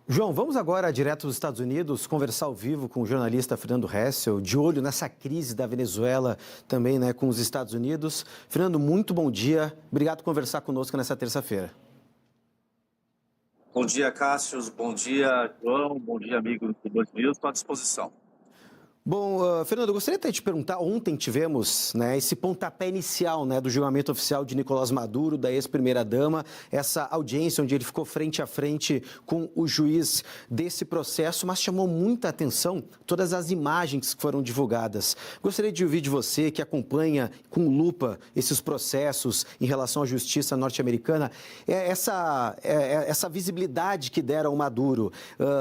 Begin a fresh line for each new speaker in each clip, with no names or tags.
João, vamos agora direto dos Estados Unidos conversar ao vivo com o jornalista Fernando Hessel, de olho nessa crise da Venezuela também, né, com os Estados Unidos. Fernando, muito bom dia. Obrigado por conversar conosco nessa terça-feira.
Bom dia, Cássio. Bom dia, João. Bom dia, amigo do Band News. Estou à disposição.
Bom, Fernando, eu gostaria até de te perguntar, ontem tivemos, né, esse pontapé inicial, né, do julgamento oficial de Nicolás Maduro, da ex-primeira-dama, essa audiência onde ele ficou frente a frente com o juiz desse processo, mas chamou muita atenção todas as imagens que foram divulgadas. Gostaria de ouvir de você, que acompanha com lupa esses processos em relação à justiça norte-americana, essa visibilidade que deram ao Maduro,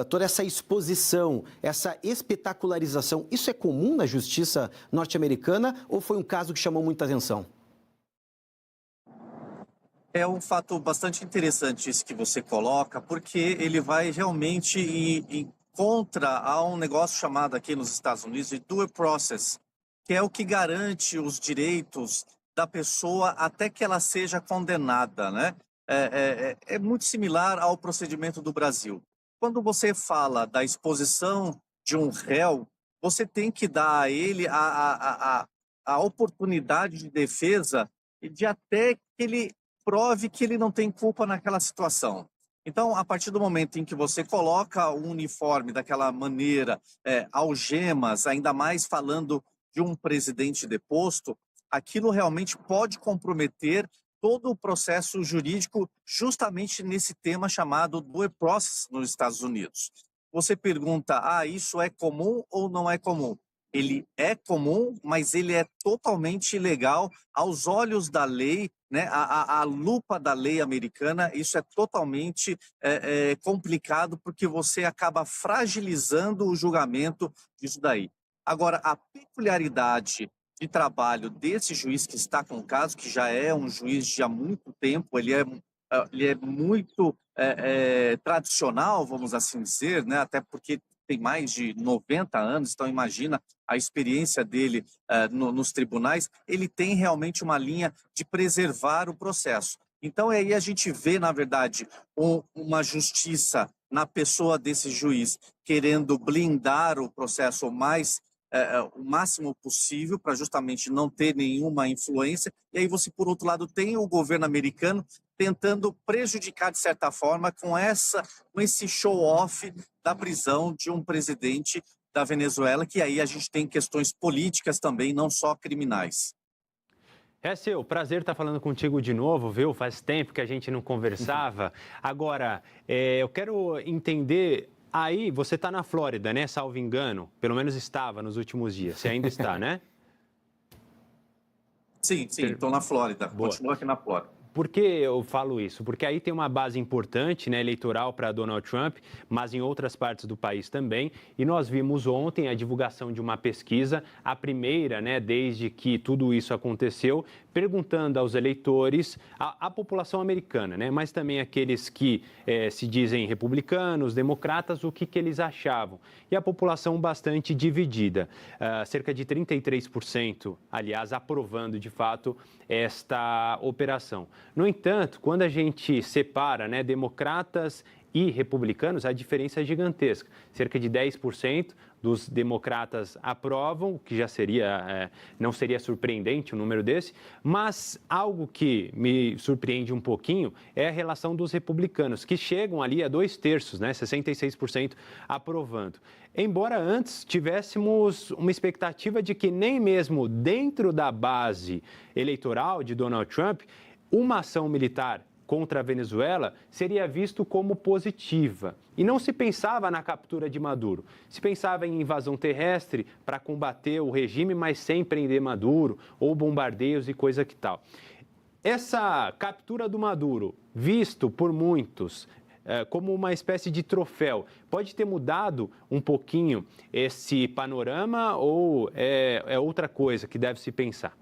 toda essa exposição, essa espetacularização. Isso é comum na justiça norte-americana ou foi um caso que chamou muita atenção?
É um fato bastante interessante isso que você coloca, porque ele vai realmente em contra a um negócio chamado aqui nos Estados Unidos de due process, que é o que garante os direitos da pessoa até que ela seja condenada, né? É muito similar ao procedimento do Brasil. Quando você fala da exposição de um réu, você tem que dar a ele a oportunidade de defesa e de até que ele prove que ele não tem culpa naquela situação. Então, a partir do momento em que você coloca o uniforme daquela maneira, algemas, ainda mais falando de um presidente deposto, aquilo realmente pode comprometer todo o processo jurídico justamente nesse tema chamado due process nos Estados Unidos. Você pergunta, isso é comum ou não é comum? Ele é comum, mas ele é totalmente ilegal aos olhos da lei, né? A lupa da lei americana, isso é totalmente complicado porque você acaba fragilizando o julgamento disso daí. Agora, a peculiaridade de trabalho desse juiz que está com o caso, que já é um juiz de há muito tempo, ele é muito tradicional, vamos assim dizer, né? Até porque tem mais de 90 anos, então imagina a experiência dele nos tribunais, ele tem realmente uma linha de preservar o processo. Então aí a gente vê, na verdade, uma justiça na pessoa desse juiz querendo blindar o processo o máximo possível para justamente não ter nenhuma influência. E aí você, por outro lado, tem o governo americano tentando prejudicar, de certa forma, com esse show-off da prisão de um presidente da Venezuela, que aí a gente tem questões políticas também, não só criminais.
É seu, prazer estar falando contigo de novo, viu? Faz tempo que a gente não conversava. Agora, eu quero entender. Aí, você está na Flórida, né? Salvo engano. Pelo menos estava nos últimos dias. Você ainda está, né?
Sim, estou na Flórida.
Boa.
Continuo aqui na Flórida.
Por que eu falo isso? Porque aí tem uma base importante, né, eleitoral para Donald Trump, mas em outras partes do país também. E nós vimos ontem a divulgação de uma pesquisa, a primeira, né, desde que tudo isso aconteceu, perguntando aos eleitores, a população americana, né, mas também aqueles que se dizem republicanos, democratas, o que eles achavam. E a população bastante dividida, cerca de 33%, aliás, aprovando de fato esta operação. No entanto, quando a gente separa, né, democratas e republicanos, a diferença é gigantesca. Cerca de 10% dos democratas aprovam, o que já não seria surpreendente um número desse, mas algo que me surpreende um pouquinho é a relação dos republicanos, que chegam ali a 2/3, né, 66% aprovando. Embora antes tivéssemos uma expectativa de que nem mesmo dentro da base eleitoral de Donald Trump, uma ação militar contra a Venezuela seria visto como positiva. E não se pensava na captura de Maduro. Se pensava em invasão terrestre para combater o regime, mas sem prender Maduro, ou bombardeios e coisa que tal. Essa captura do Maduro, visto por muitos como uma espécie de troféu, pode ter mudado um pouquinho esse panorama ou é outra coisa que deve se pensar?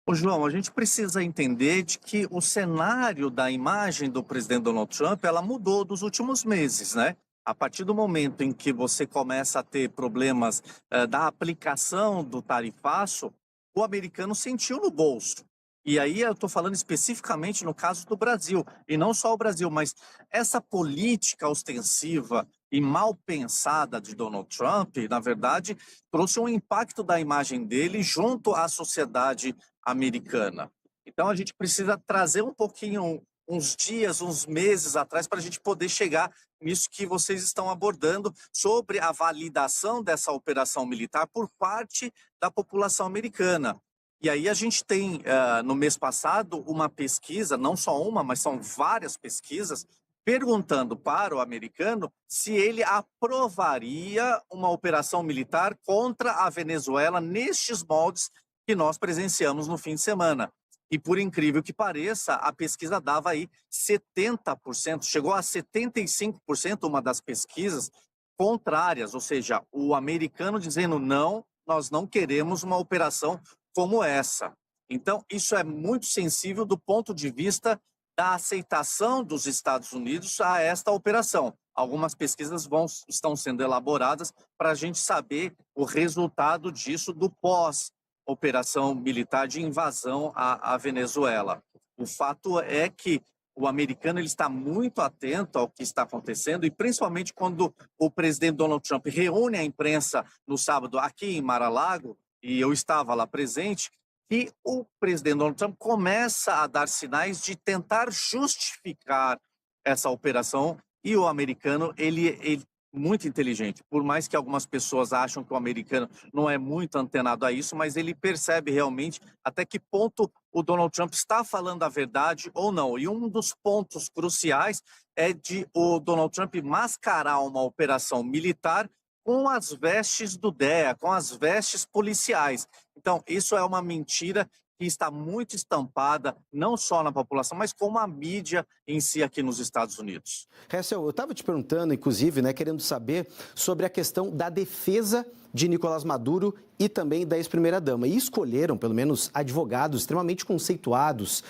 Ô, João, a gente precisa entender de que o cenário da imagem do presidente Donald Trump, ela mudou dos últimos meses, né? A partir do momento em que você começa a ter problemas da aplicação do tarifaço, o americano sentiu no bolso. E aí eu estou falando especificamente no caso do Brasil, e não só o Brasil, mas essa política ostensiva e mal pensada de Donald Trump, na verdade, trouxe um impacto da imagem dele junto à sociedade americana. Então a gente precisa trazer um pouquinho, uns dias, uns meses atrás, para a gente poder chegar nisso que vocês estão abordando, sobre a validação dessa operação militar por parte da população americana. E aí a gente tem, no mês passado, uma pesquisa, não só uma, mas são várias pesquisas, perguntando para o americano se ele aprovaria uma operação militar contra a Venezuela nestes moldes que nós presenciamos no fim de semana. E por incrível que pareça, a pesquisa dava aí 70%, chegou a 75% uma das pesquisas contrárias, ou seja, o americano dizendo não, nós não queremos uma operação como essa. Então, isso é muito sensível do ponto de vista da aceitação dos Estados Unidos a esta operação. Algumas pesquisas estão sendo elaboradas para a gente saber o resultado disso do pós-operação militar de invasão à Venezuela. O fato é que o americano ele está muito atento ao que está acontecendo, e principalmente quando o presidente Donald Trump reúne a imprensa no sábado aqui em Mar-a-Lago, e eu estava lá presente, e o presidente Donald Trump começa a dar sinais de tentar justificar essa operação, e o americano, ele muito inteligente, por mais que algumas pessoas acham que o americano não é muito antenado a isso, mas ele percebe realmente até que ponto o Donald Trump está falando a verdade ou não. E um dos pontos cruciais é de o Donald Trump mascarar uma operação militar com as vestes do DEA, com as vestes policiais. Então, isso é uma mentira que está muito estampada, não só na população, mas como a mídia em si aqui nos Estados Unidos.
Hessel, eu estava te perguntando, inclusive, né, querendo saber sobre a questão da defesa de Nicolás Maduro e também da ex-primeira-dama. E escolheram, pelo menos, advogados extremamente conceituados,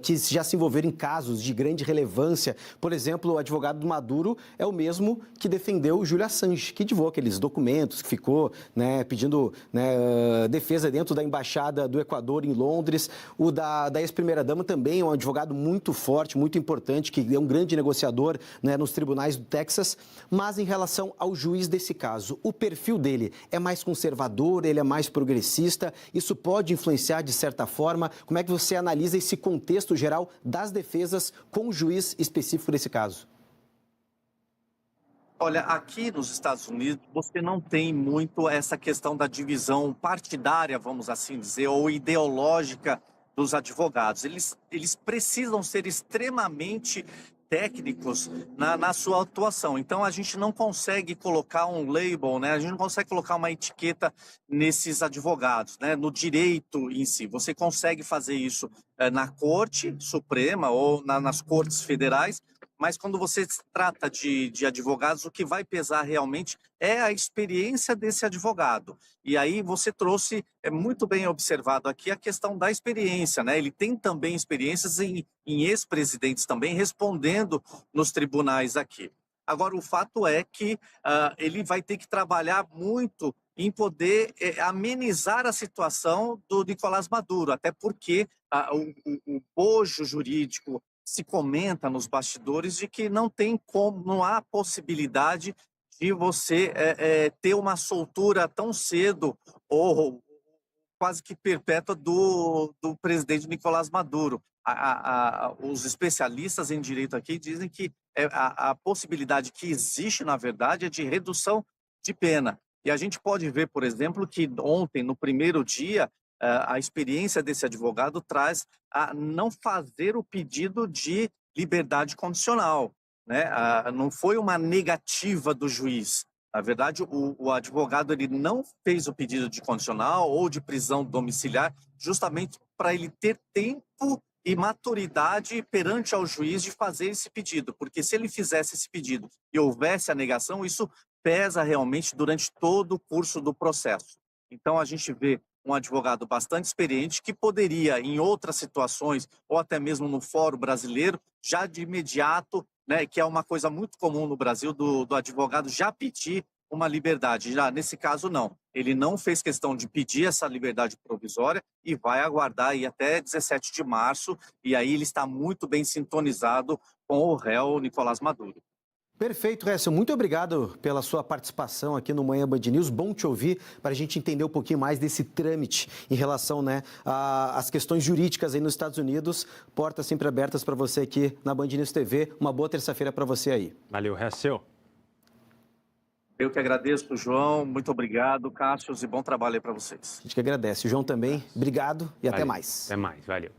que já se envolveram em casos de grande relevância. Por exemplo, o advogado do Maduro é o mesmo que defendeu o Julian Assange, que divulgou aqueles documentos, que ficou, né, pedindo, né, defesa dentro da Embaixada do Equador em Londres. O da ex-primeira-dama também é um advogado muito forte, muito importante, que é um grande negociador, né, nos tribunais do Texas. Mas em relação ao juiz desse caso, o perfil dele é mais conservador, ele é mais progressista? Isso pode influenciar de certa forma? Como é que você analisa esse contexto geral das defesas com o juiz específico desse caso?
Olha, aqui nos Estados Unidos, você não tem muito essa questão da divisão partidária, vamos assim dizer, ou ideológica dos advogados. Eles precisam ser extremamente técnicos na sua atuação. Então, a gente não consegue colocar um label, né? A gente não consegue colocar uma etiqueta nesses advogados, né? No direito em si. Você consegue fazer isso na Corte Suprema ou nas Cortes Federais, mas quando você trata de advogados, o que vai pesar realmente é a experiência desse advogado. E aí você trouxe, é muito bem observado aqui, a questão da experiência, né? Ele tem também experiências em ex-presidentes também respondendo nos tribunais aqui. Agora, o fato é que ele vai ter que trabalhar muito em poder amenizar a situação do Nicolás Maduro, até porque o bojo jurídico se comenta nos bastidores de que não tem como, não há possibilidade de você ter uma soltura tão cedo ou quase que perpétua do presidente Nicolás Maduro. Os especialistas em direito aqui dizem que a possibilidade que existe, na verdade, é de redução de pena. E a gente pode ver, por exemplo, que ontem, no primeiro dia, a experiência desse advogado traz a não fazer o pedido de liberdade condicional, né? Não foi uma negativa do juiz. Na verdade, o advogado ele não fez o pedido de condicional ou de prisão domiciliar, justamente para ele ter tempo e maturidade perante ao juiz de fazer esse pedido, porque se ele fizesse esse pedido e houvesse a negação, isso pesa realmente durante todo o curso do processo. Então, a gente vê um advogado bastante experiente que poderia, em outras situações, ou até mesmo no Fórum Brasileiro, já de imediato, né, que é uma coisa muito comum no Brasil, do advogado já pedir uma liberdade. Já nesse caso, não. Ele não fez questão de pedir essa liberdade provisória e vai aguardar aí até 17 de março, e aí ele está muito bem sintonizado com o réu Nicolás Maduro.
Perfeito, Hessel. Muito obrigado pela sua participação aqui no Manhã Band News. Bom te ouvir para a gente entender um pouquinho mais desse trâmite em relação, né, às questões jurídicas aí nos Estados Unidos. Portas sempre abertas para você aqui na Band News TV. Uma boa terça-feira para você aí.
Valeu, Hessel.
Eu que agradeço, João. Muito obrigado, Cássio, e bom trabalho aí para vocês.
A gente que agradece. O João também, obrigado e até mais.
Até mais, valeu.